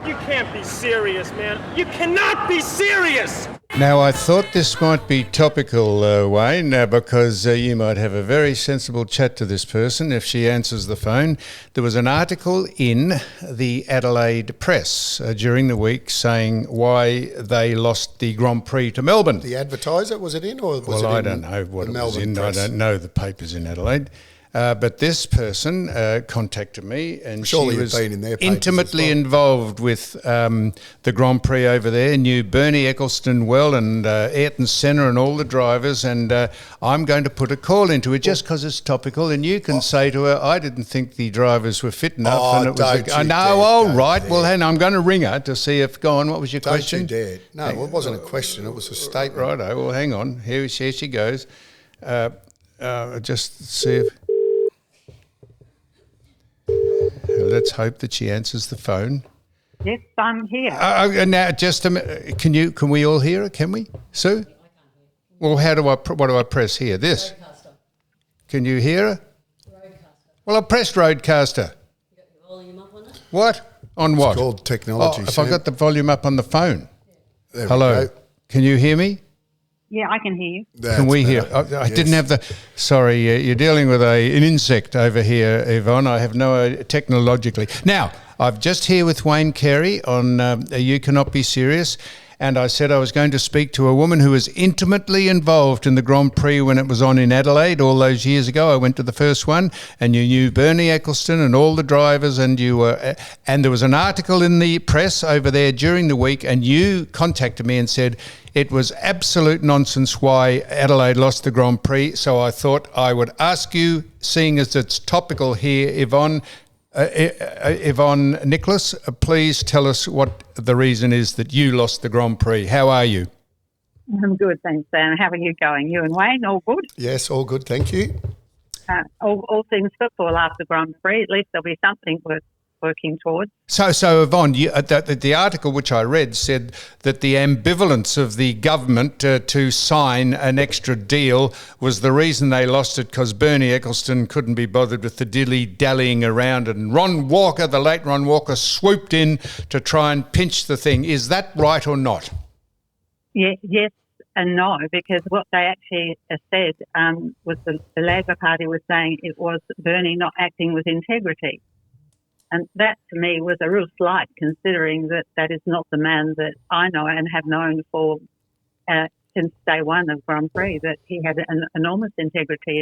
You can't be serious, man. You cannot be serious! Now, I thought this might be topical, Wayne, because you might have a very sensible chat to this person if she answers the phone. There was an article in the Adelaide Press during the week saying why they lost the Grand Prix to Melbourne. The Advertiser, was it in, or was it in? Well, I don't know what it was in. Press? I don't know the papers in Adelaide. But this person contacted me, and Surely she was been in their papers intimately as well. involved with the Grand Prix over there, knew Bernie Eccleston well and Ayrton Senna and all the drivers, and I'm going to put a call into it just because it's topical, and you can say to her, I didn't think the drivers were fit enough. Oh, and it was don't you no, dare, all don't right. dare. Well, hang on, I'm going to ring her to see if, go on, what was your question? Don't you dare. No, it wasn't a question, it was a statement. Righto, well, hang on. Here she goes. Just see if... Let's hope that she answers the phone. Yes, I'm here. Now, just a minute. Can we all hear it? Can we, Sue? Well, what do I press here? This. Roadcaster. Can you hear her? Roadcaster. Well, I pressed Roadcaster. You got your volume up on it? What? On what? It's called technology, If I got the volume up on the phone. There we Hello. go. Can you hear me? Yeah, I can hear you. That's Can we hear? better. I didn't have the... Sorry, you're dealing with an insect over here, Yvonne. I have no technologically. Now, I've just here with Wayne Carey on You Cannot Be Serious, and I said I was going to speak to a woman who was intimately involved in the Grand Prix when it was on in Adelaide all those years ago. I went to the first one, and you knew Bernie Eccleston and all the drivers, and you were... and there was an article in the press over there during the week, and you contacted me and said... It was absolute nonsense why Adelaide lost the Grand Prix, so I thought I would ask you, seeing as it's topical here, Yvonne Nicholas, please tell us what the reason is that you lost the Grand Prix. How are you? I'm good, thanks, Sam. How are you going? You and Wayne, all good? Yes, all good, thank you. All things football after Grand Prix. At least there'll be something worth working towards. So Yvonne, the article which I read said that the ambivalence of the government to sign an extra deal was the reason they lost it, because Bernie Eccleston couldn't be bothered with the dilly-dallying around, and the late Ron Walker, swooped in to try and pinch the thing. Is that right or not? Yeah, yes and no, because what they actually said was the Labor Party was saying it was Bernie not acting with integrity. And that, to me, was a real slight, considering that is not the man that I know and have known for since day one of Grand Prix, that he had an enormous integrity,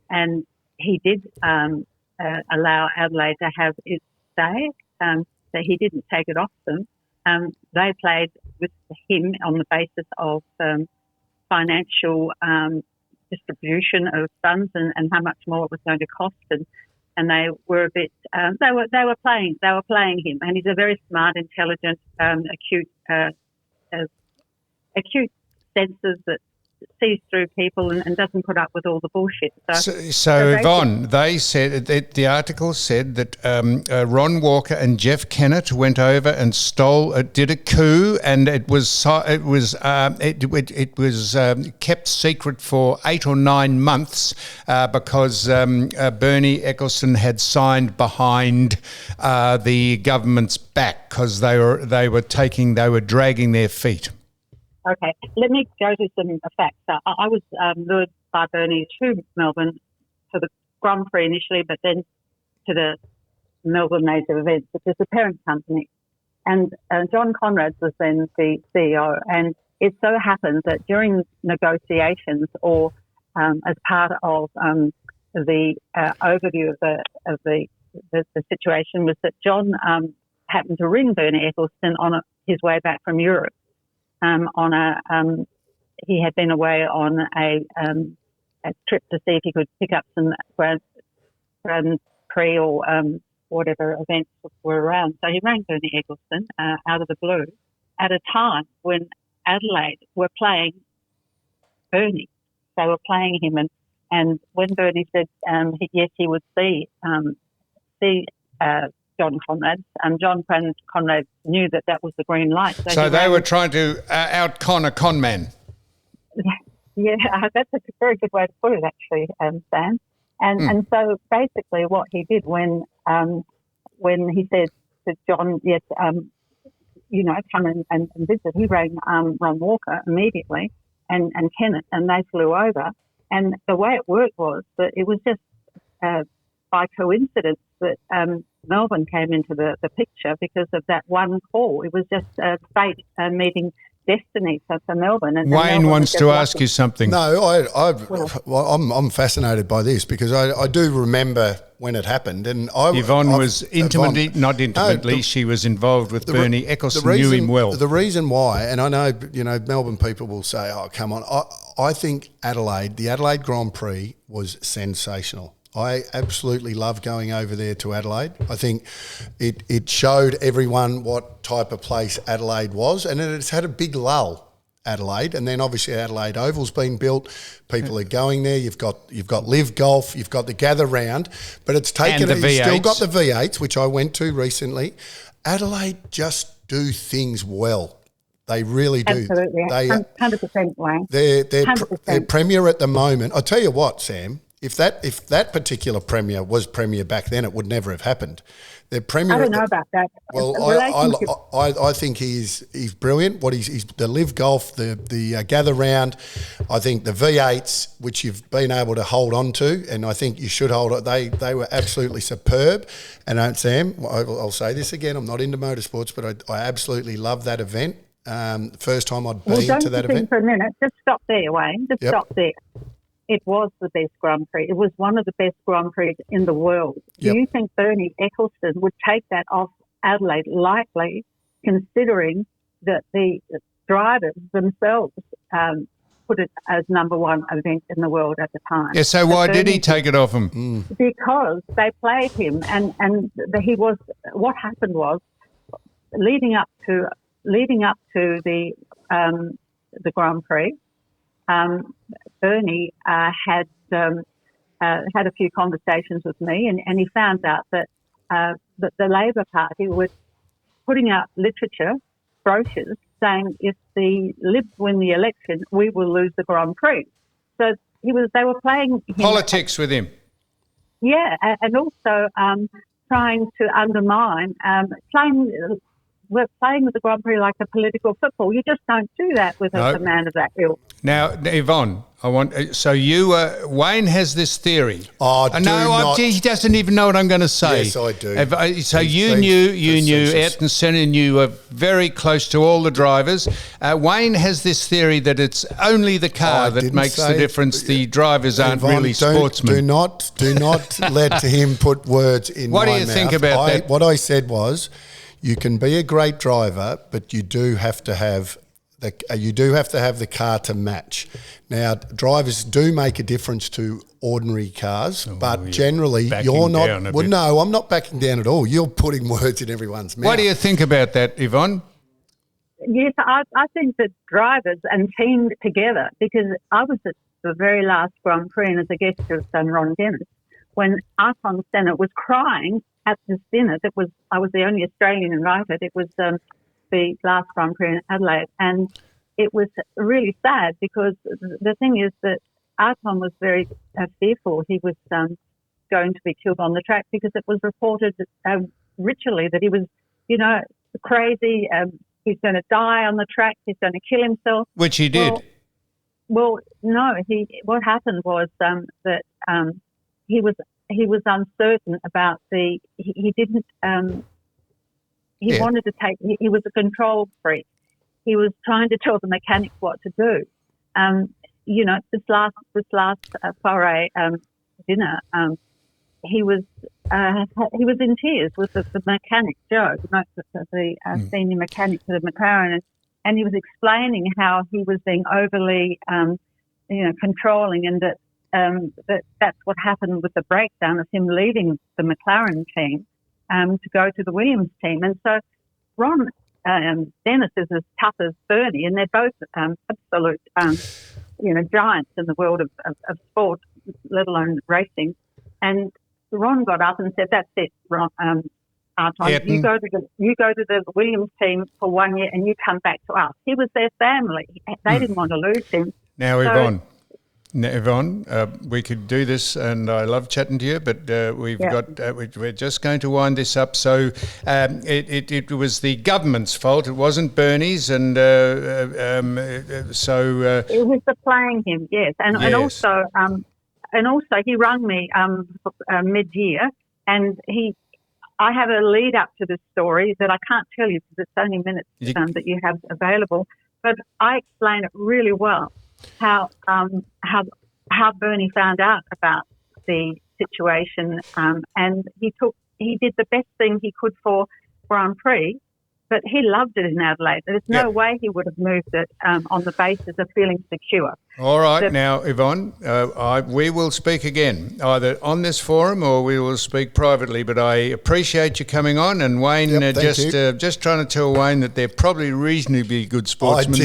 and he did allow Adelaide to have its say, that he didn't take it off them. They played with him on the basis of financial distribution of funds and how much more it was going to cost, and they were a bit. They were playing him, and he's a very smart, intelligent, acute senses that sees through people and doesn't put up with all the bullshit. So Yvonne, they said the article said that Ron Walker and Jeff Kennett went over and did a coup, and it was kept secret for 8 or 9 months because Bernie Eccleston had signed behind the government's back because they were dragging their feet. Okay, let me go to some facts. I was lured by Bernie to Melbourne for the Grand Prix initially, but then to the Melbourne Major Events, which is the parent company. And John Conrad was then the CEO. And it so happened that during negotiations, or as part of the overview of the situation, was that John happened to ring Bernie Eccleston on his way back from Europe. He had been away on a trip to see if he could pick up some Grand Prix or whatever events were around. So he rang Bernie Eccleston out of the blue at a time when Adelaide were playing Bernie. They were playing him, and when Bernie said yes, he would see John Conrad. John Conrad knew that was the green light. So they were trying to out-con a con man. Yeah, that's a very good way to put it, actually, Sam. And so basically what he did when he said to John, yes, come and visit. He rang Ron Walker immediately and Kenneth, and they flew over. And the way it worked was that it was just by coincidence that Melbourne came into the picture because of that one call. It was just fate meeting destiny for Melbourne. And Wayne Melbourne wants to ask you something. No, I'm fascinated by this because I do remember when it happened, and Yvonne was intimately, she was involved with Bernie Eccleston, knew him well. The reason why, and I know Melbourne people will say, "Oh, come on," I think the Adelaide Grand Prix was sensational. I absolutely love going over there to Adelaide. I think it showed everyone what type of place Adelaide was, and it's had a big lull, Adelaide, and then obviously Adelaide Oval's been built. People are going there. You've got Live Golf, you've got the Gather Round, but it's taken. And the You've still V8s. got the V8s, which I went to recently. Adelaide just do things well. They really do. Absolutely, They 100% Wayne. They're 100%. premier at the moment. I'll tell you what, Sam. If that particular premier was premier back then, it would never have happened. They're premier. I don't know about that. Well, I think he's brilliant. He's the Live Golf, the Gather Round. I think the V8s, which you've been able to hold on to, and I think you should hold it. They were absolutely superb. And Sam, I'll say this again. I'm not into motorsports, but I absolutely love that event. First time I'd been to that event. For a minute, just stop there, Wayne. Stop there. It was the best Grand Prix. It was one of the best Grand Prix in the world. Do you think Bernie Eccleston would take that off Adelaide lightly, considering that the drivers themselves put it as number one event in the world at the time? Yeah, so why did he take it off him? Because they played him, and he was. What happened was, leading up to the Grand Prix. Bernie had a few conversations with me, and he found out that the Labor Party was putting out literature, brochures, saying if the Libs win the election, we will lose the Grand Prix. So they were playing him, Politics with him. yeah, and also trying to undermine we're playing with the Grand Prix like a political football. You just don't do that with a man of that ilk. Now, Yvonne, Wayne has this theory. He doesn't even know what I'm going to say. Yes, I do. So you knew, Ayrton Senna knew very close to all the drivers. Wayne has this theory that it's only the car that makes the difference. The drivers aren't Yvonne, really sportsmen. Do not let him put words in my mouth. What do you think about that? What I said was, you can be a great driver, but you do have to have the car to match. Now, drivers do make a difference to ordinary cars, but generally you're not. Well, no, I'm not backing down at all. You're putting words in everyone's mouth. What do you think about that, Yvonne? Yes, I think that drivers and teamed together, because I was at the very last Grand Prix and as a guest of Ron Dennis, when Ayrton Senna was crying at this dinner. I was the only Australian invited. It was the last Grand Prix in Adelaide, and it was really sad because the thing is that Ayrton was very fearful he was going to be killed on the track, because it was reported ritually that he was, crazy. He's going to die on the track. He's going to kill himself. Which he did. Well, no. What happened was that he was uncertain about he didn't. He wanted to take. He was a control freak. He was trying to tell the mechanics what to do. This last foray dinner, he was in tears with the mechanic Joe, the senior mechanic for the McLaren, and he was explaining how he was being overly, controlling, and that's what happened with the breakdown of him leaving the McLaren team to go to the Williams team. And so Ron Dennis is as tough as Bernie, and they're both absolute, giants in the world of sport, let alone racing. And Ron got up and said, "That's it, Ron. You go to the Williams team for 1 year, and you come back to us." He was their family. They didn't want to lose him. Now, Yvonne. Now, Yvonne, we could do this, and I love chatting to you, but we're just going to wind this up. So it was the government's fault. It wasn't Bernie's, and so it was the playing him, yes, and also he rang me mid-year, and I have a lead up to this story that I can't tell you because it's only minutes that you have available, but I explain it really well. How Bernie found out about the situation, and he did the best thing he could for Prix, but he loved it in Adelaide. There's no way he would have moved it on the basis of feeling secure. All right, now, Yvonne, we will speak again, either on this forum or we will speak privately, but I appreciate you coming on, and Wayne, just trying to tell Wayne that they're probably reasonably good sportsmen.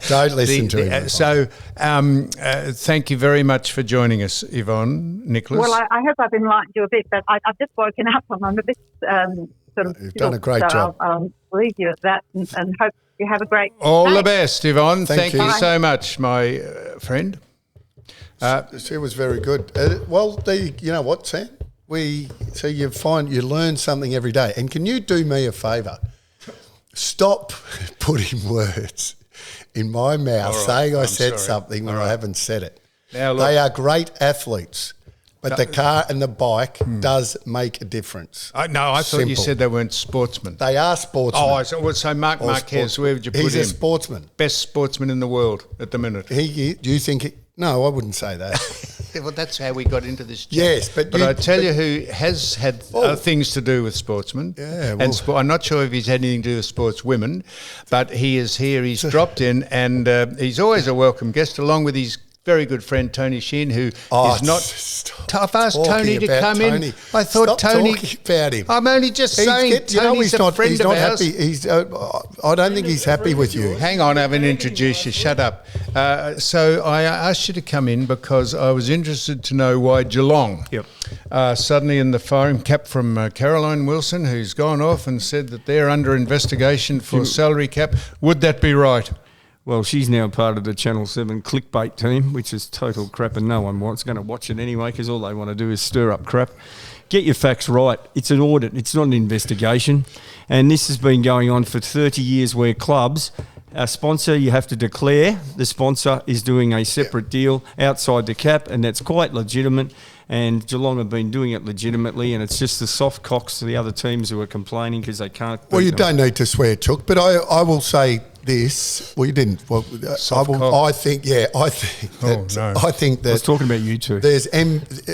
Don't listen to him. So thank you very much for joining us, Yvonne, Nicholas. Well, I hope I've enlightened you a bit, but I've just woken up and I'm a bit sort of... You've done a great job. I'll leave you at that and hope you have a great All day. the best, Yvonne. Thank you Bye. so much, my friend. It was very good. You know what, Sam? You learn something every day. And can you do me a favour? Stop putting words in my mouth saying I said something when I haven't said it. Now, look, they are great athletes. But the car and the bike does make a difference. I thought you said they weren't sportsmen. They are sportsmen. Oh, so Mark Marquez, where would you put him? He's a sportsman. Best sportsman in the world at the minute. Do you think... No, I wouldn't say that. Well, that's how we got into this chat. Yes, but I tell you who has had things to do with sportsmen. Yeah, well, and I'm not sure if he's had anything to do with sportswomen, but he is here. He's dropped in, and he's always a welcome guest, along with his very good friend Tony Sheen, who is not... I've asked Tony to come in. I thought Tony... talking about him. I'm only just saying Tony's a friend of ours. He's not happy. I don't think he's happy with you. Hang on, I haven't introduced you. Shut up. So I asked you to come in because I was interested to know why Geelong, suddenly in the firing cap from Caroline Wilson, who's gone off and said that they're under investigation for salary cap. Would that be right? Well, she's now part of the Channel 7 clickbait team, which is total crap, and no one wants going to watch it anyway because all they want to do is stir up crap. Get your facts right. It's an audit. It's not an investigation. And this has been going on for 30 years where clubs, our sponsor, you have to declare the sponsor is doing a separate deal outside the cap, and that's quite legitimate. And Geelong have been doing it legitimately, and it's just the soft cocks to the other teams who are complaining because they can't. Well, you don't need to swear, Chook, but I will say this. Well, you didn't. Well, I think that. I think that. I was talking about you two.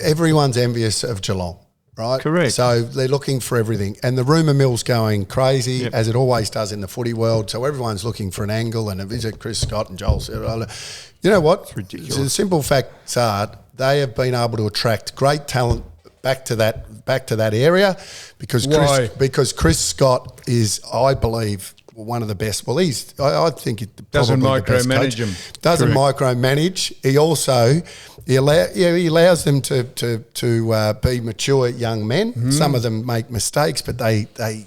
Everyone's envious of Geelong, right? Correct. So they're looking for everything, and the rumour mill's going crazy as it always does in the footy world. So everyone's looking for an angle, and a visit Chris Scott and Joel. You know what? It's ridiculous. The simple facts are they have been able to attract great talent back to that area because Chris Scott is, I believe, one of the best. Well, I think he doesn't micromanage him. Doesn't micromanage. He also he allows them to be mature young men. Mm. Some of them make mistakes, but they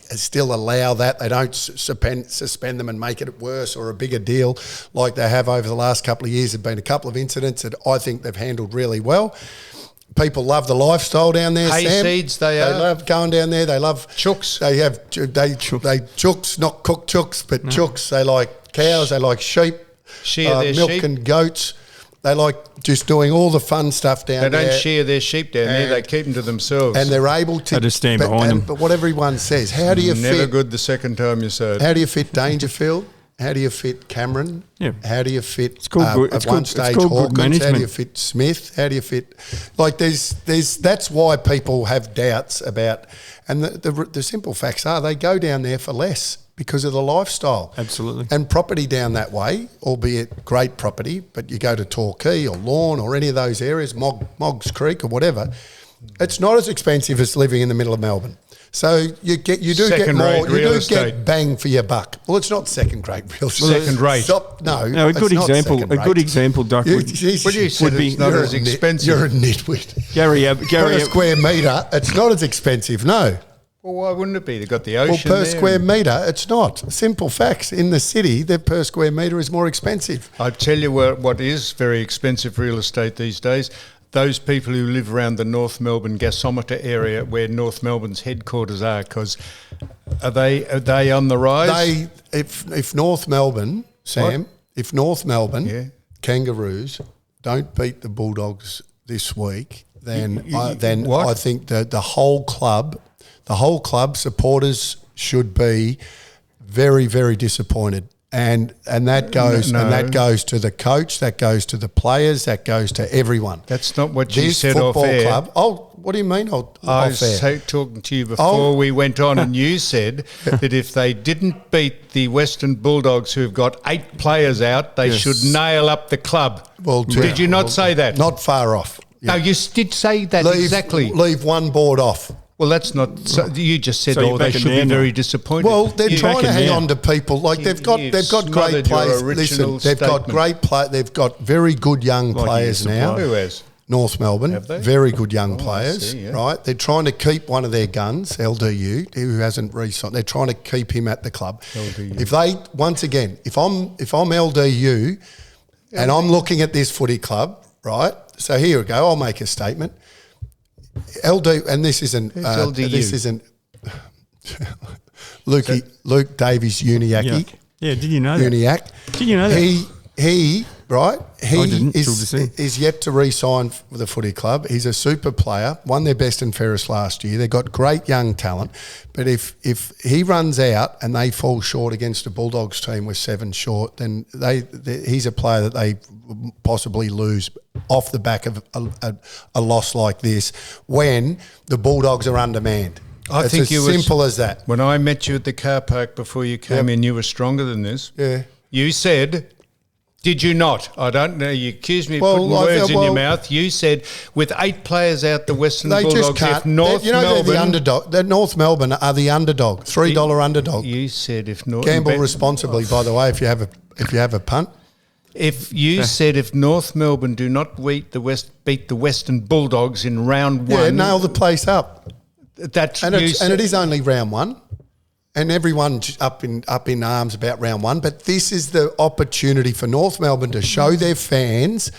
still allow that. They don't suspend them and make it worse or a bigger deal like they have over the last couple of years. There have been a couple of incidents that I think they've handled really well. People love the lifestyle down there, Hayseeds, Sam. They love going down there. They love chooks. They chooks, not cooked chooks, but chooks. They like cows. They like sheep. Milk sheep. And goats. They like just doing all the fun stuff down there. They don't share their sheep down there. They keep them to themselves. And they're able to... They just stand behind them. But what everyone says, how do you fit... Never good the second time you say it. How do you fit Dangerfield? How do you fit Cameron? Yeah. How do you fit it's called at one stage Hawkins? How do you fit Smith? How do you fit... Like there's that's why people have doubts about... And the simple facts are they go down there for less because of the lifestyle. Absolutely. And property down that way, albeit great property, but you go to Torquay or Lorne or any of those areas, Moggs Creek or whatever, it's not as expensive as living in the middle of Melbourne. So you do get more. You do get bang for your buck. Well, it's not second-rate real estate. Second-rate. No, a good example, Duck. You would be not as expensive. You're a nitwit. Gary, per square metre, it's not as expensive. No. Well, why wouldn't it be? They've got the Well, ocean per there square and- metre, it's not. Simple facts. In the city, their per square metre is more expensive. I tell you what is very expensive real estate these days. Those people who live around the North Melbourne gasometer area where North Melbourne's headquarters are, because are they on the rise? If North Melbourne, Sam, if North Melbourne Kangaroos don't beat the Bulldogs this week, then what? I think that the whole club supporters should be very, very disappointed. And that goes No. and that goes to the coach, that goes to the players, that goes to everyone. That's not what you This said off football air. club. Oh, what do you mean? I Off air? was talking to you before we went on, and you said that if they didn't beat the Western Bulldogs, who've got 8 players out, they should nail up the club. Did you not say that? Not far off. No, you did say that exactly. Leave one board off. Well, that's not. So you just said, So you're they backing should be them now. very disappointed. Well, they're trying to backing hang them. on to people like they've got you've great smothered your players. original Listen, they've got statement. they've got very good young Like players you now. Who has? North Melbourne, Have they? very good young I players, see, yeah. right? They're trying to keep one of their guns, LDU, who hasn't re-signed. They're trying to keep him at the club. LDU. If they once again, if I'm LDU, and I'm looking at this footy club, right? So here we go. I'll make a statement. LD, and this isn't. LDU? This isn't. Luke Davies Uniacke. Yeah, did you know that? Uniac. Did you know that? He right. He didn't, till this year. is yet to re-sign for the footy club. He's a super player. Won their best and fairest last year. They've got great young talent. But if he runs out and they fall short against a Bulldogs team with 7 short, then he's a player that they possibly lose off the back of a loss like this when the Bulldogs are undermanned. I It's think as you were simple as that. When I met you at the car park before you came in, you were stronger than this. Yeah. You said, did you not? I don't know. You accused me of Well, putting I- words in well- your mouth. You said, with 8 players out, the Western They Bulldogs, just can't. if North they're Melbourne... the underdog. The North Melbourne are the underdog, $3 underdog. You said if North... Gamble responsibly, by the way. If you have a punt, If you said if North Melbourne do not beat the Western Bulldogs in round 1... nail the place up. That's And you it is only round 1, and everyone's up in arms about round 1. But this is the opportunity for North Melbourne to show their fans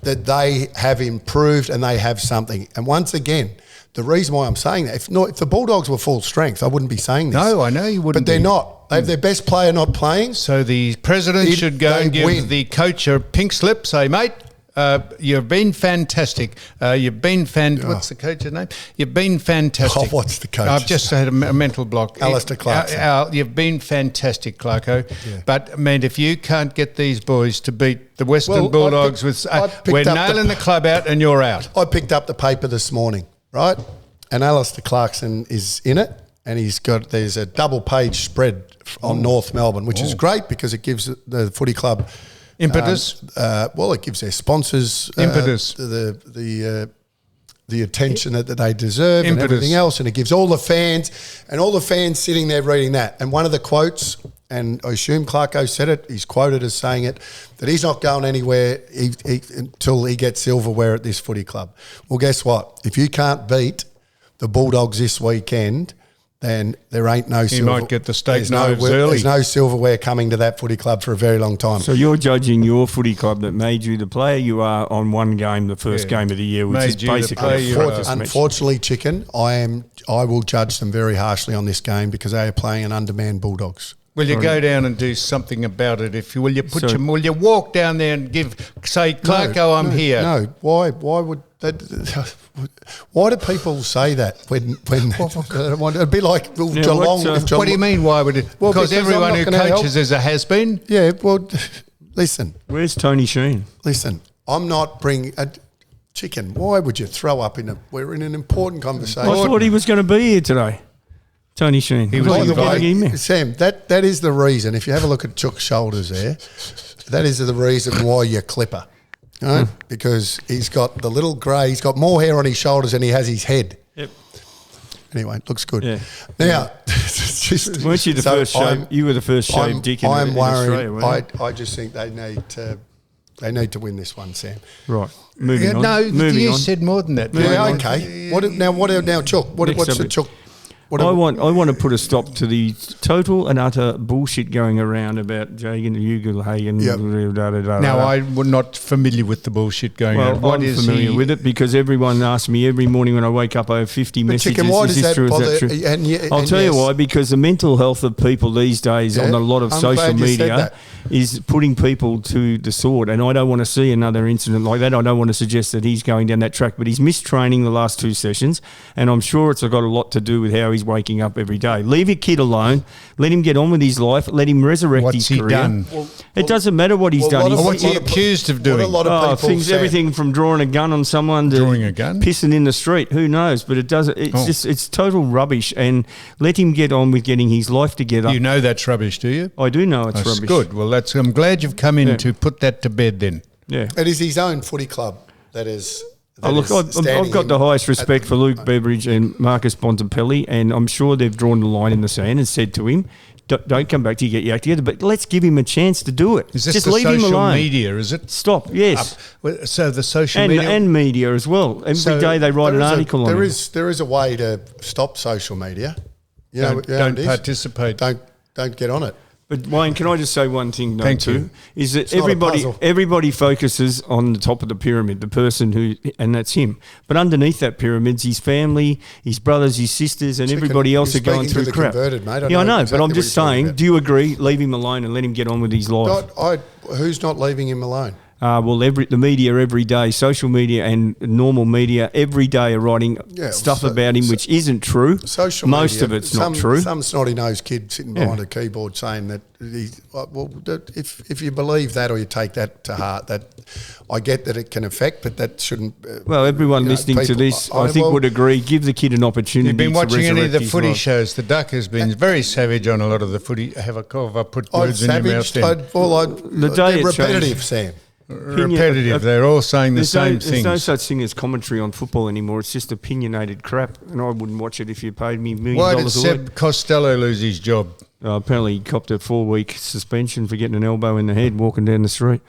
that they have improved and they have something. And once again, the reason why I'm saying that, if the Bulldogs were full strength, I wouldn't be saying this. No, I know you wouldn't. But they're be. not. They have their best player not playing. So the president should go they and give win. the coach a pink slip. Say, mate, you've been fantastic. You've been what's the coach's name? You've been fantastic. Oh, what's the coach's I've just had a mental block. Alistair Clarkson. You've been fantastic, Clarko. Yeah. But, I mean, if you can't get these boys to beat the Western Bulldogs we're nailing the club out and you're out. I picked up the paper this morning, right? And Alistair Clarkson is in it, and there's a double-page spread on North Melbourne, which is great because it gives the footy club impetus. It gives their sponsors Impetus. the attention that they deserve Impetus. and everything else, and it gives all the fans sitting there reading that. And one of the quotes, and I assume Clarko said it, he's quoted as saying it, that he's not going anywhere until he gets silverware at this footy club. Well, guess what? If you can't beat the Bulldogs this weekend, then there ain't no silver. might get the steak there's knives early. There's no silverware coming to that footy club for a very long time. So you're judging your footy club that made you the player you are on one game, the first game of the year, which Made is you the basically player a you practice are. match. Unfortunately, Chicken, I will judge them very harshly on this game because they are playing an undermanned Bulldogs. Will you go down and do something about it? Will So- will you walk down there and say, Clarko, I'm here? No, why would that? Why do people say that when it'd be like Geelong? what's, if Geelong What do you mean? Why would it? Well, because because I'm everyone not who gonna help. coaches is a has-been. Yeah, well, listen, Where's Tony Sheen? I'm not bringing a Chicken. Why would you throw up we're in an important conversation. I thought he was going to be here today. Tony Sheen. He was By the invited. way, Sam, that is the reason. If you have a look at Chook's shoulders there, that is the reason why you're Clipper. Right? Because he's got the little grey, he's got more hair on his shoulders than he has his head. Yep. Anyway, it looks good. Yeah. Now, it's just, Weren't you the first I'm- shave? You were the first shaved dick in Australia, weren't you? I just think they need to win this one, Sam. Right. Moving on. No, Moving you on. said more than that. Yeah, okay. Now, Chook? Next What's the subject. Chook? What I are- want to put a stop to the total and utter bullshit going around about Jagan Ugelhagen. Yep. Now, I'm not familiar with the bullshit going Well, on. What I'm is familiar he? with it because everyone asks me every morning when I wake up, I have 50 But messages. Chicken, why is does this that true? Is bother? that true? I'll tell you why, because the mental health of people these days Yeah, on a lot of I'm social glad you said media that. is putting people to the sword. And I don't want to see another incident like that. I don't want to suggest that he's going down that track, but he's missed training the last 2 sessions. And I'm sure it's got a lot to do with how he's waking up every day. Leave your kid alone. Let him get on with his life. Let him resurrect What's his he career. done? It doesn't matter what he's well, done. what He's- a- What's he what a- accused of What doing? a lot of people things, said. everything from drawing a gun on someone to Drawing a gun? pissing in the street. Who knows? But it does. It's just it's total rubbish. And let him get on with getting his life together. You know that's rubbish, do you? I do know it's That's rubbish. good. Well, I'm glad you've come in Yeah. to put that to bed then. Yeah. It is his own footy club that is. Oh, look, I've got the highest respect for Luke Beveridge and Marcus Bontempelli, and I'm sure they've drawn the line in the sand and said to him, don't come back till you get your act together, but let's give him a chance to do it. Is this Just the leave him social alone. media, is it? Stop, yes. So the social And, media... and media as well. Every So day they write an article on it. There is a way to stop social media. You know, don't it is. participate. Don't get on it. But Wayne, can I just say one thing though, Thank too? you. Is that It's not a puzzle. everybody focuses on the top of the pyramid, the person who, and that's him. But underneath that pyramid's his family, his brothers, his sisters, and Chicken, everybody else are you're going speaking through to the crap. converted, mate. I Yeah, I know know, exactly but I'm what just you're talking saying, about. do you agree? Leave him alone and let him get on with his life. Who's not leaving him alone? Well, the media every day, social media and normal media every day are writing stuff about him which isn't true. Social Most media, of it's not true. Some snotty-nosed kid sitting behind a keyboard saying that if you believe that or you take that to heart, that I get that it can affect, but that shouldn't. Well, everyone listening to people- this, I think, would agree. Give the kid an opportunity. You've been to watching any of resurrect the his footy life. shows. The Duck has been very savage on a lot of the footy. Have I put I'm words in your mouth savaged. then? The day They're it repetitive, changed. Sam. Repetitive. They're all saying the same There's things. no such thing as commentary on football anymore. It's just opinionated crap, and I wouldn't watch it if you paid me $1 million Why did a week. Seb Costello lose his job? Apparently, he copped a 4-week suspension for getting an elbow in the head walking down the street.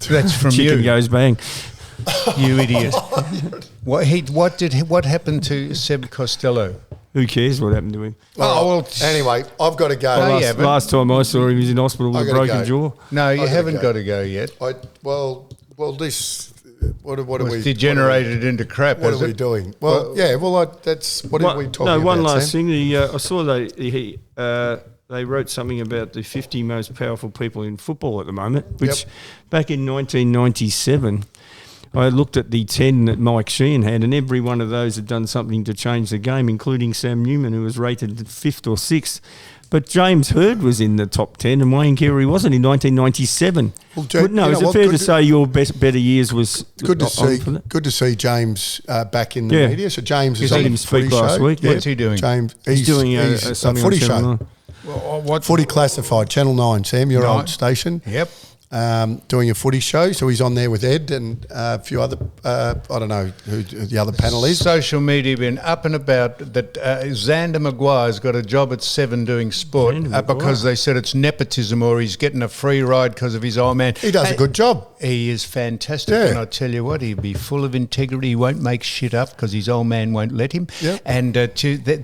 That's from Chicken you, goes bang. you idiot. What happened to Seb Costello? Who cares what happened to him? Anyway, I've got to go. No, you haven't. Last time I saw him, he was in hospital with I a gotta broken go. jaw. No, you gotta haven't go. got to go yet. Well, this. What are It's we degenerated into crap. What is are we it? doing? Well, yeah. Well, that's what are we talking about? No, one last Sam? thing. I saw they wrote something about the 50 most powerful people in football at the moment, which back in 1997, I looked at the 10 that Mike Sheehan had, and every one of those had done something to change the game, including Sam Newman, who was rated 5th or 6th. But James Hird was in the top 10 and Wayne Carey wasn't in 1997. Well, Is it fair to say your better years was Good to on see. for that? Good to see James back in the Yeah. media. So James is Heard on him the speak footy last show. week. What's he doing? James, He's doing he's something footy on show. Channel 9. Footy Classified, Channel 9, Sam, your Nine. old station. Yep. Doing a footy show. So he's on there with Ed and a few other, I don't know who the other panel is. Social media been up and about that Xander Maguire's got a job at 7 doing sport Xander because they said it's nepotism or he's getting a free ride because of his old man. He does a good job. He is fantastic, Yeah. and I tell you what, he'll be full of integrity. He won't make shit up because his old man won't let him. Yep. And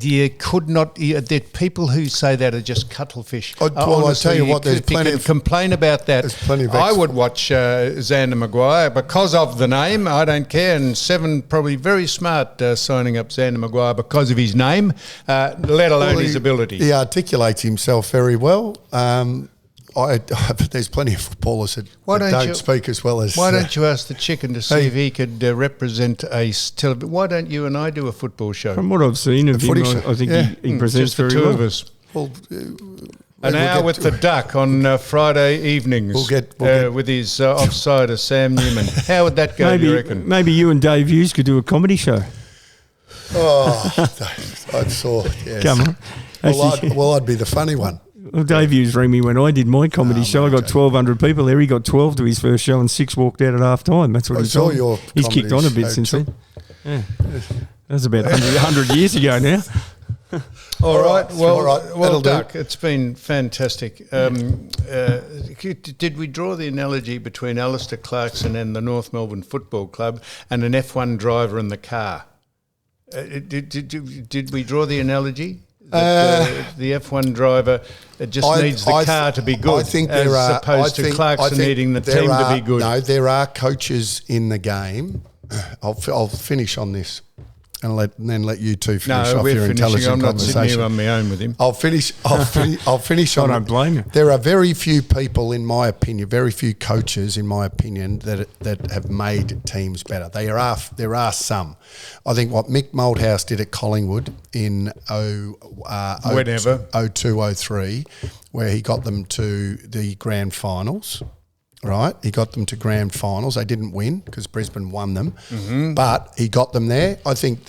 you could not. The people who say that are just cuttlefish. Well, I'll Honestly, tell you what, there's if you plenty can of- complain about that. there's plenty of I would watch Xander Maguire because of the name. I don't care. And 7 probably very smart signing up Xander Maguire because of his name, let alone his ability. He articulates himself very well. There's plenty of footballers that don't speak as well as. Why don't you ask the chicken to see Hey. if he could represent a television? Why don't you and I do a football show? From what I've seen of him, footy show. I think Yeah. he presents Just the very two well. of us. Well, An hour with the Duck on Friday evenings We'll get- with his offsider, Sam Newman. How would that go, do you reckon? Maybe you and Dave Hughes could do a comedy show. I saw. Yes. Come on. Actually, I'd be the funny one. well, Dave Hughes rang me when I did my comedy show. I got 1,200 people there. He got 12 to his first show and 6 walked out at half time. That's what I he saw told me. your He's kicked on a bit comedy since show then. Yeah. That was about 100 years ago now. All right. Well, all right. well, That'll do. Duck, it's been fantastic. Did we draw the analogy between Alistair Clarkson and the North Melbourne Football Club and an F1 driver in the car? Did we draw the analogy? That, the F1 driver just needs the car to be good, I think as opposed to Clarkson needing the team to be good. No, there are coaches in the game. I'll finish on this and then let you two finish off your intelligent I'm not conversation. sitting here on my own with him. I'll finish on. I don't blame you. There are very few people, in my opinion, very few coaches, in my opinion, that have made teams better. There are some. I think what Mick Malthouse did at Collingwood in 02-03, where he got them to the grand finals. Right, he got them to grand finals. They didn't win because Brisbane won them, but he got them there. I think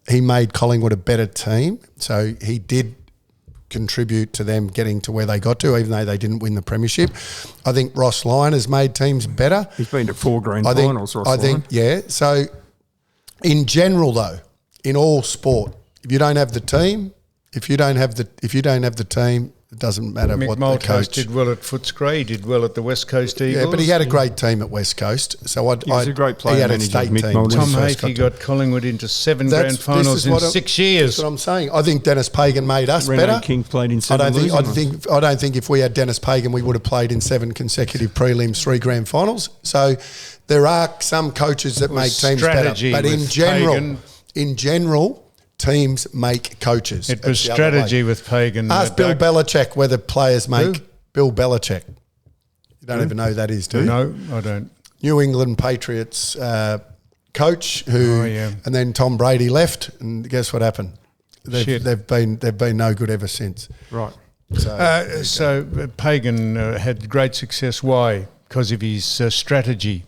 he made Collingwood a better team. So he did contribute to them getting to where they got to, even though they didn't win the premiership. I think Ross Lyon has made teams better. He's been to 4 grand finals. I think, yeah. So in general, though, in all sport, if you don't have the team, it doesn't matter Mick what Malthouse the coach did well at Footscray. He did well at the West Coast Eagles. Yeah, but he had a great team at West Coast. So He was a great player He had a manager, state Mick team. Malthouse. Tom when he first Hafey got Collingwood into 7 That's- grand this finals is in what 6 years. That's what I'm saying. I think Dennis Pagan made us Rene better. King played in I 7 don't losing think. I don't think if we had Dennis Pagan, we would have played in 7 consecutive prelims, 3 grand finals. So there are some coaches that make teams better, but in general, teams make coaches. It was It's the other strategy way. with Pagan. Ask Bill Doug. Belichick whether players make Who? Bill Belichick. You don't even know who that is, do you? No, I don't. New England Patriots coach who, and then Tom Brady left, and guess what happened? They've been no good ever since. Right. So, Pagan had great success. Why? Because of his strategy.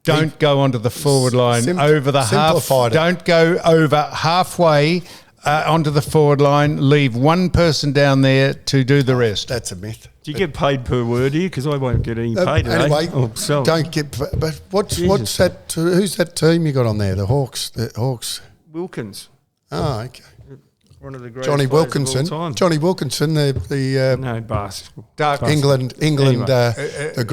Don't go onto the forward line over the half. simplified it. Don't go over halfway onto the forward line. Leave one person down there to do the rest. that's a myth. Do you get paid per word here? Because I won't get any paid today. Anyway, Oh, so don't get. But what's that? Who's that team you got on there? The Hawks. The Hawks. Wilkins, Oh, okay. one of the greatest Johnny players of all Wilkinson. time. No, basketball. England. The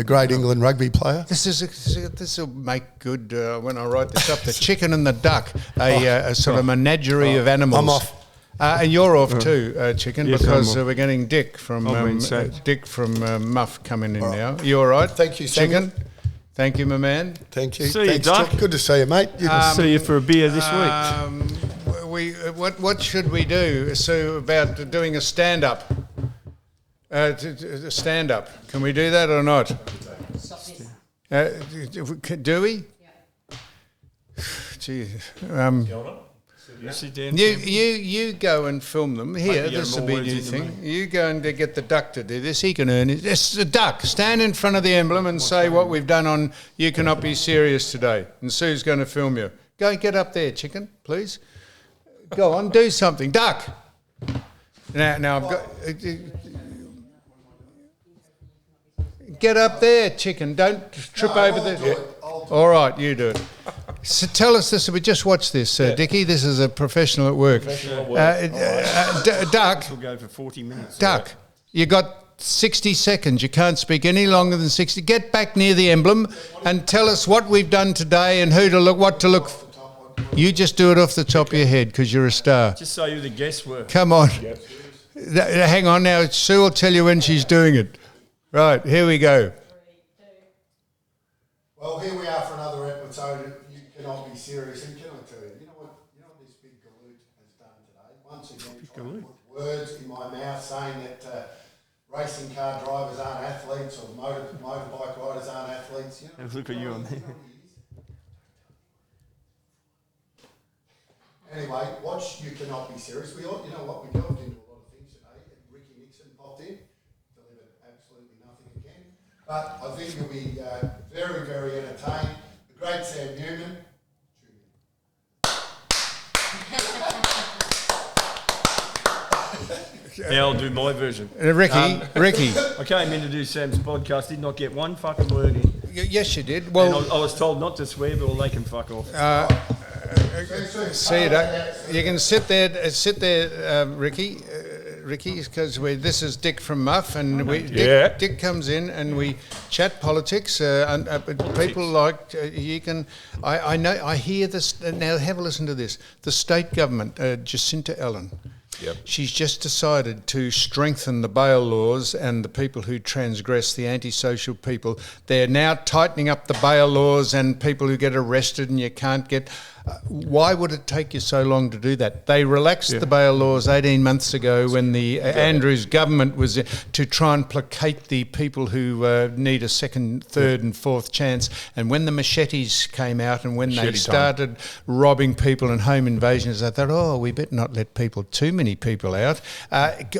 great England rugby player. This will make good when I write this up. The chicken and the duck, a sort of menagerie of animals. I'm off. And you're off too, Chicken, Yes, because I'm off. we're getting Dick from I've been sacked. Muff coming in now. You all right? Thank you, Chicken. Samuel. Thank you, my man. Thank you. See you, Thanks, Doc. Chick. Good to see you, mate. See you for a beer this week. What should we do? So about doing a stand up. Stand up. Can we do that or not? Do we? Gee, You sit down. you go and film them here. Maybe This will more be a new words into thing. You go and get the duck to do this. He can earn it. It's the duck. Stand in front of the emblem and say what we've done on You Cannot Be Serious today. And Sue's going to film you. Go and get up there, Chicken, please. Go on, do something. Duck. Now I've got. Get up there, Chicken. Don't trip over the. All right, you do it. So tell us this. We just watched this, Dickie. This is a professional at work. Duck. We'll go for 40 minutes. Duck. You got 60 seconds. You can't speak any longer than 60. Get back near the emblem and tell us what we've done today and who to look, what to look. You just do it off the top of your head because you're a star. Just say who the guests were. Come on. Hang on now. Sue will tell you when she's doing it. Right, here we go. Well, here we are for another episode of You Cannot Be Serious. And can I tell you, you know what this big galoot has done today? Once again, trying to put words in my mouth saying that racing car drivers aren't athletes or motorbike riders aren't athletes. You know, Have a look at you on there. Anyway, watch You Cannot Be Serious. You know what, we delved into a lot of things today. Ricky Nixon popped in, delivered absolutely nothing again. But I think you'll be very, very entertained. The great Sam Newman. Now I'll do my version. Ricky. I came in to do Sam's podcast, did not get one fucking word in. Yes, you did. And Well, I was told not to swear, but they can fuck off. see it. You can sit there, Ricky. Ricky, because this is Dick from Muff, and Dick comes in and we chat politics. People like you can. I know. I hear this now. Have a listen to this. The state government, Jacinta Allen. Yep. She's just decided to strengthen the bail laws and the people who transgress, the antisocial people. They're now tightening up the bail laws and people who get arrested and you can't get... why would it take you so long to do that? They relaxed the bail laws 18 months ago when the Andrews government was to try and placate the people who need a second, third and fourth chance. And when the machetes came out and when they started robbing people and home invasions, I thought, we better not let too many people out.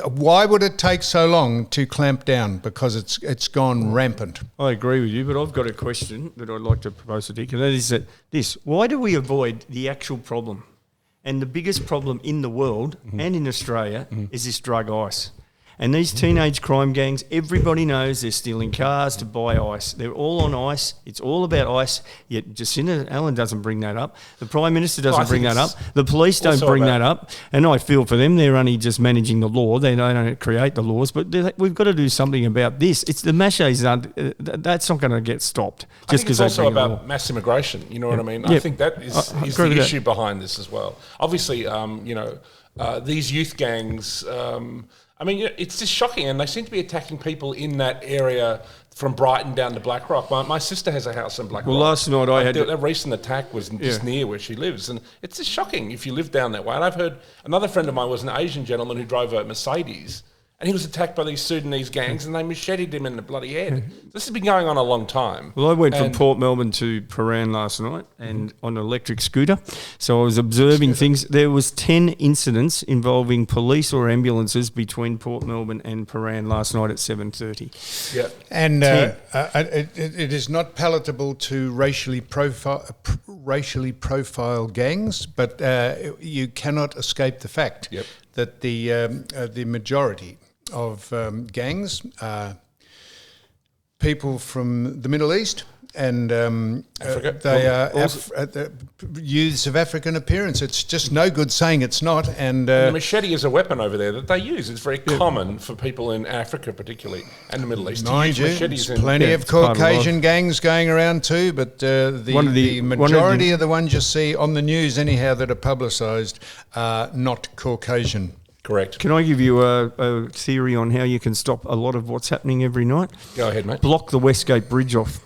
Why would it take so long to clamp down? Because it's gone rampant. I agree with you, but I've got a question that I'd like to propose to Dick, and that is why do we avoid the actual problem? And the biggest problem in the world and in Australia is this drug ice. And these teenage crime gangs, everybody knows they're stealing cars to buy ice. They're all on ice. It's all about ice. Yet Jacinta Allen doesn't bring that up. The Prime Minister doesn't bring that up. The police don't bring that up. And I feel for them, they're only just managing the law. They don't create the laws. But we've got to do something about this. It's the machetes, that's not going to get stopped. Just because it's also about mass immigration. You know what I mean? I think that is the issue behind this as well. Obviously, these youth gangs... it's just shocking, and they seem to be attacking people in that area from Brighton down to Blackrock. My sister has a house in Blackrock. Well, last night a recent attack was just near where she lives, and it's just shocking if you live down that way. And I've heard another friend of mine was an Asian gentleman who drove a Mercedes, and he was attacked by these Sudanese gangs, and they macheted him in the bloody head. This has been going on a long time. Well, I went from Port Melbourne to Paran last night and on an electric scooter. So I was observing things. There was 10 incidents involving police or ambulances between Port Melbourne and Paran last night at 7:30. Yeah. And it is not palatable to racially profile gangs, but you cannot escape the fact that the majority of gangs are people from the Middle East and they are youths of African appearance. It's just no good saying it's not. And the machete is a weapon over there that they use. It's very common for people in Africa particularly and the Middle East. Mind you, there's plenty of Caucasian gangs going around too, but the majority of the ones you see on the news anyhow that are publicised are not Caucasian. Correct. Can I give you a theory on how you can stop a lot of what's happening every night? Go ahead, mate. Block the Westgate Bridge off.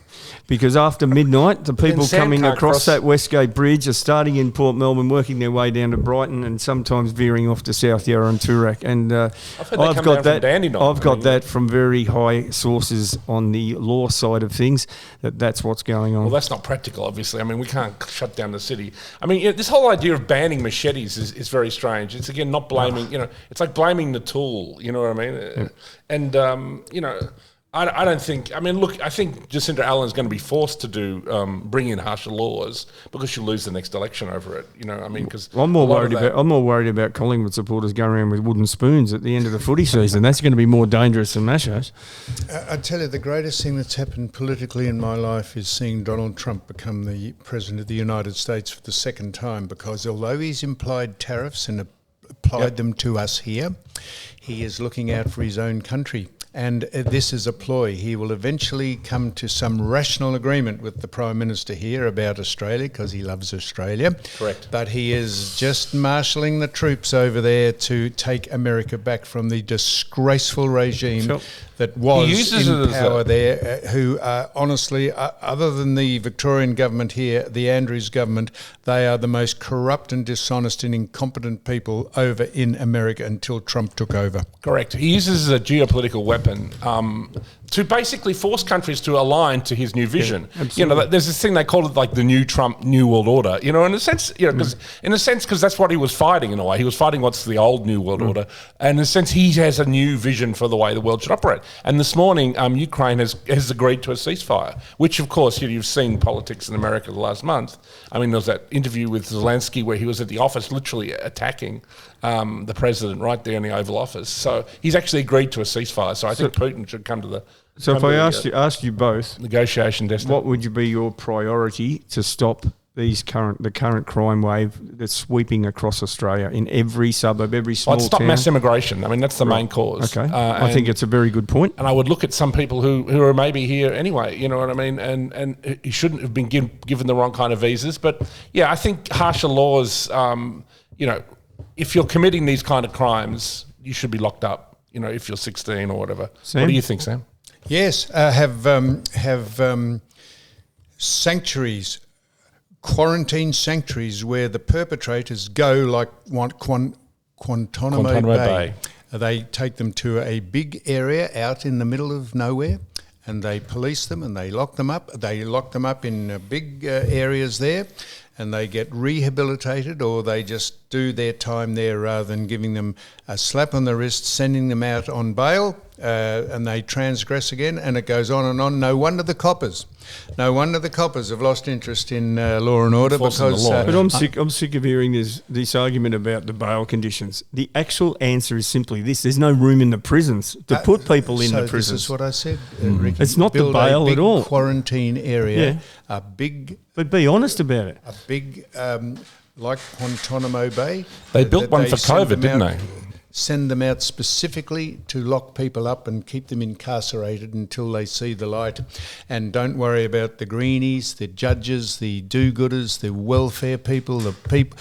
Because after midnight, the people coming across that Westgate Bridge are starting in Port Melbourne, working their way down to Brighton, and sometimes veering off to South Yarra and Toorak. And I've got that from very high sources on the law side of things. That's what's going on. Well, that's not practical, obviously. I mean, we can't shut down the city. I mean, this whole idea of banning machetes is very strange. It's again not blaming. It's like blaming the tool. You know what I mean? And I don't think. I mean, look. I think Jacinta Allen is going to be forced to bring in harsher laws because she'll lose the next election over it. You know, I mean, because I'm more worried about Collingwood supporters going around with wooden spoons at the end of the footy season. That's going to be more dangerous than mashos. I tell you, the greatest thing that's happened politically in my life is seeing Donald Trump become the president of the United States for the second time. Because although he's implied tariffs and applied them to us here, he is looking out for his own country. And this is a ploy. He will eventually come to some rational agreement with the Prime Minister here about Australia because he loves Australia. Correct. But he is just marshalling the troops over there to take America back from the disgraceful regime that was in power there, who honestly, other than the Victorian government here, the Andrews government, they are the most corrupt and dishonest and incompetent people over in America until Trump took over. Correct. He uses a geopolitical weapon to basically force countries to align to his new vision. Yeah, there's this thing they call it like the new Trump New World Order. In a sense, because that's what he was fighting in a way. He was fighting what's the old New World Order, and in a sense, he has a new vision for the way the world should operate. And this morning, Ukraine has agreed to a ceasefire, which of course you've seen politics in America the last month. I mean, there was that interview with Zelensky where he was at the office literally attacking the president right there in the Oval Office. So he's actually agreed to a ceasefire. So I think Putin should come to the... So if I ask you both... negotiation desk. What would be your priority to stop the current crime wave that's sweeping across Australia in every suburb, every small Stop town. mass immigration. I mean, that's the main cause. Okay, I think it's a very good point. And I would look at some people who are maybe here anyway, you know what I mean? And he shouldn't have been given the wrong kind of visas. But yeah, I think harsher laws, if you're committing these kind of crimes, you should be locked up, if you're 16 or whatever. Sam? What do you think, Sam? Yes, have sanctuaries, quarantine sanctuaries where the perpetrators go, like Guantanamo Bay. They take them to a big area out in the middle of nowhere, and they police them and they lock them up. They lock them up in big areas there, and they get rehabilitated, or they just do their time there rather than giving them a slap on the wrist, sending them out on bail, and they transgress again, and it goes on and on. No wonder the coppers have lost interest in law and order, Enforcing because... the law. But I'm sick of hearing this argument about the bail conditions. The actual answer is simply this: there's no room in the prisons to put people in the prisons. This is what I said, Ricky. It's not the Build bail a big at all. Quarantine area, Yeah. a big, But be honest about it. like Guantanamo Bay. They built that one for send COVID, them didn't out- they? Send them out specifically to lock people up and keep them incarcerated until they see the light. And don't worry about the greenies, the judges, the do-gooders, the welfare people, the people.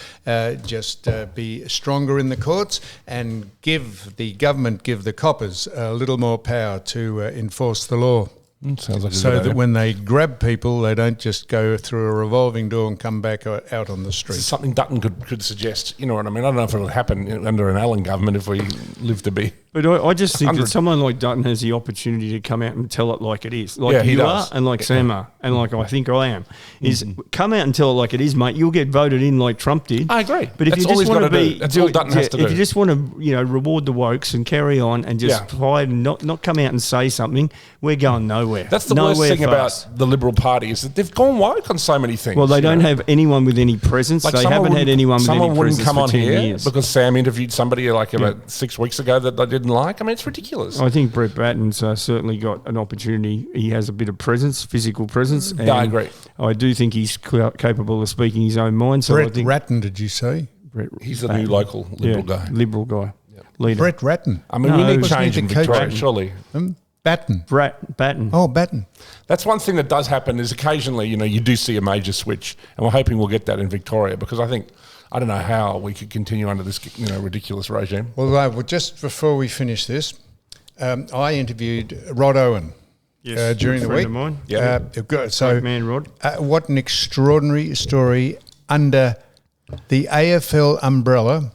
Just be stronger in the courts and give the coppers a little more power to enforce the law. Sounds like a So good that idea. when they grab people, they don't just go through a revolving door and come back out on the This street. is something Dutton could suggest. You know what I mean? I don't know if it would happen under an Allen government if we live to be. But I just think 100. that someone like Dutton has the opportunity to come out and tell it like it is. Like Yeah, he you does. are and like Sam are and like I think I am. Is come out and tell it like it is, mate. You'll get voted in like Trump did. I agree. But if That's you all just he's want to gotta be... do. That's all Dutton has to If do. you just want to, reward the wokes and carry on and just hide and not come out and say something, we're going nowhere. That's the Nowhere worst thing fast. about the Liberal Party is that they've gone woke on so many things. Well, they you don't know? have anyone with any presence. Like they someone haven't had wouldn't- anyone with someone any wouldn't presence come for on 10 here years. because Sam interviewed somebody like about 6 weeks ago that they didn't like. I mean, it's ridiculous. I think Brett Batten's certainly got an opportunity. He has a bit of presence, physical presence. And I agree. I do think he's capable of speaking his own mind. So I Brett think Ratton, did you say? Brett He's the Batten. new local Liberal guy. Liberal guy, leader. Brett Ratton. I mean, No, we need wasn't change he in the coach? Victoria, surely. Batten. Batten. Oh, Batten. That's one thing that does happen is occasionally, you do see a major switch, and we're hoping we'll get that in Victoria because I don't know how we could continue under this, ridiculous regime. Well, just before we finish this, I interviewed Rod Owen Yes, during the friend week. of mine. Yeah. So, Great man, Rod. what an extraordinary story under the AFL umbrella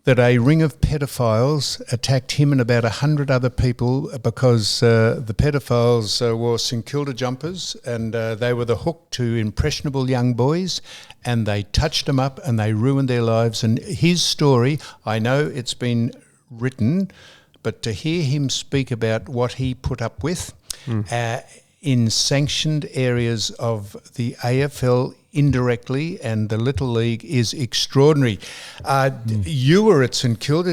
that a ring of pedophiles attacked him and about 100 other people because the pedophiles wore St Kilda jumpers and they were the hook to impressionable young boys, and they touched them up and they ruined their lives. And his story, I know it's been written, but to hear him speak about what he put up with in sanctioned areas of the AFL indirectly and the Little League is extraordinary. You were at St Kilda.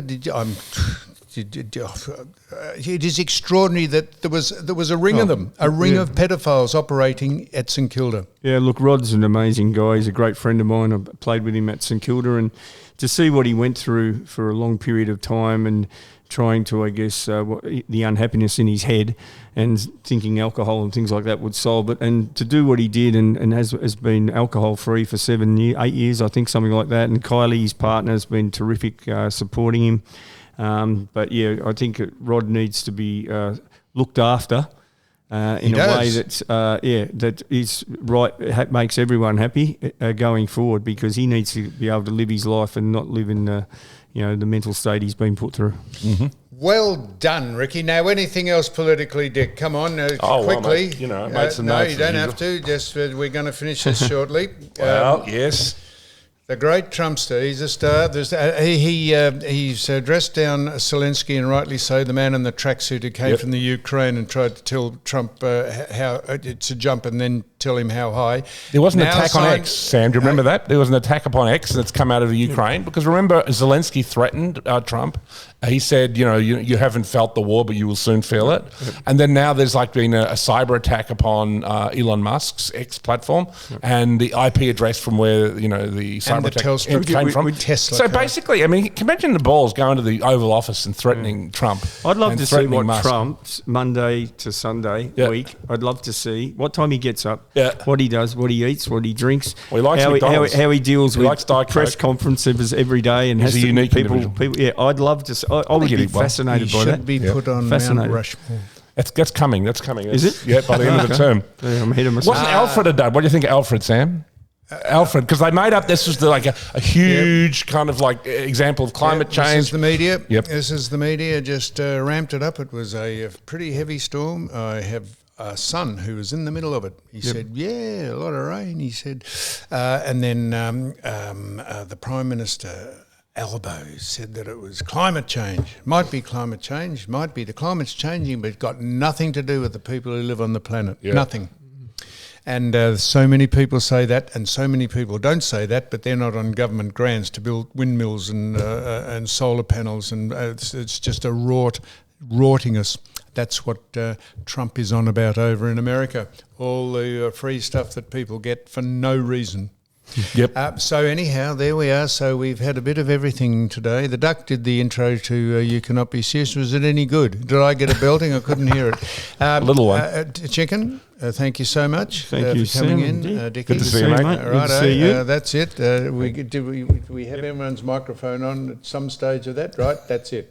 It is extraordinary that there was a ring of them, a ring of pedophiles operating at St Kilda. Yeah, look, Rod's an amazing guy. He's a great friend of mine. I played with him at St Kilda, and to see what he went through for a long period of time and trying to, I guess, the unhappiness in his head and thinking alcohol and things like that would solve it. And to do what he did and has been alcohol-free for 8 years, I think, something like that. And Kylie, his partner, has been terrific supporting him. But, yeah, I think Rod needs to be looked after in a way that is right, makes everyone happy going forward, because he needs to be able to live his life and not live in the mental state he's been put through. Mm-hmm. Well done, Ricky. Now, anything else politically, Dick? Come on, quickly. Well, mate, made some no, notes you don't as have to. Just we're going to finish this shortly. Well, yes. The great Trumpster, he's a star. He's dressed down Zelensky, and rightly so, the man in the tracksuit who came from the Ukraine and tried to tell Trump how it's a jump, and then tell him how high. There was an Now attack on signed- X, Sam. Do you remember that? There was an attack upon X that's come out of the Ukraine. Because remember, Zelensky threatened Trump. He said, you haven't felt the war, but you will soon feel it. And then now there's been a cyber attack upon Elon Musk's X platform and the IP address from where, the cyber the attack Telstra came from. with Tesla So car. basically, I mean, can you imagine the balls going to the Oval Office and threatening Trump. I'd love and to see threatening what Musk. Trump's Monday to Sunday week. I'd love to see what time he gets up, what he does, what he eats, what he drinks, Well, he likes McDonald's. how he deals He likes with Diet press Coke. conferences every day, and He's has a to unique people. individual. Yeah, I'd love to. I would he'd be eat well. fascinated He by should that. be put on Mount Fascinating. Rushmore. That's coming. That's coming. Is it? Yeah, by the end of the term. Yeah, I'm ahead of myself. Wasn't Alfred a dud? What do you think of Alfred, Sam? Alfred, because they made up this was a huge kind of example of climate change. This is the media. Yep. This is the media just ramped it up. It was a pretty heavy storm. I have a son who was in the middle of it. He said, "Yeah, a lot of rain." He said, and then the Prime Minister Albo said that it was climate change. Might be climate change. Might be the climate's changing, but it's got nothing to do with the people who live on the planet. Yeah. Nothing. And so many people say that, and so many people don't say that, but they're not on government grants to build windmills and solar panels, and it's just a rorting us. That's what Trump is on about over in America. All the free stuff that people get for no reason. Yep. So anyhow, there we are. So we've had a bit of everything today. The Duck did the intro to You Cannot Be Serious. Was it any good? Did I get a belting? I couldn't hear it. Little one. Chicken, thank you so much Thank you, for coming Sam. in. Indeed. Dickie. Good to see you, mate. Good to Right, see you. that's it. We have everyone's microphone on at some stage of that, right? That's it.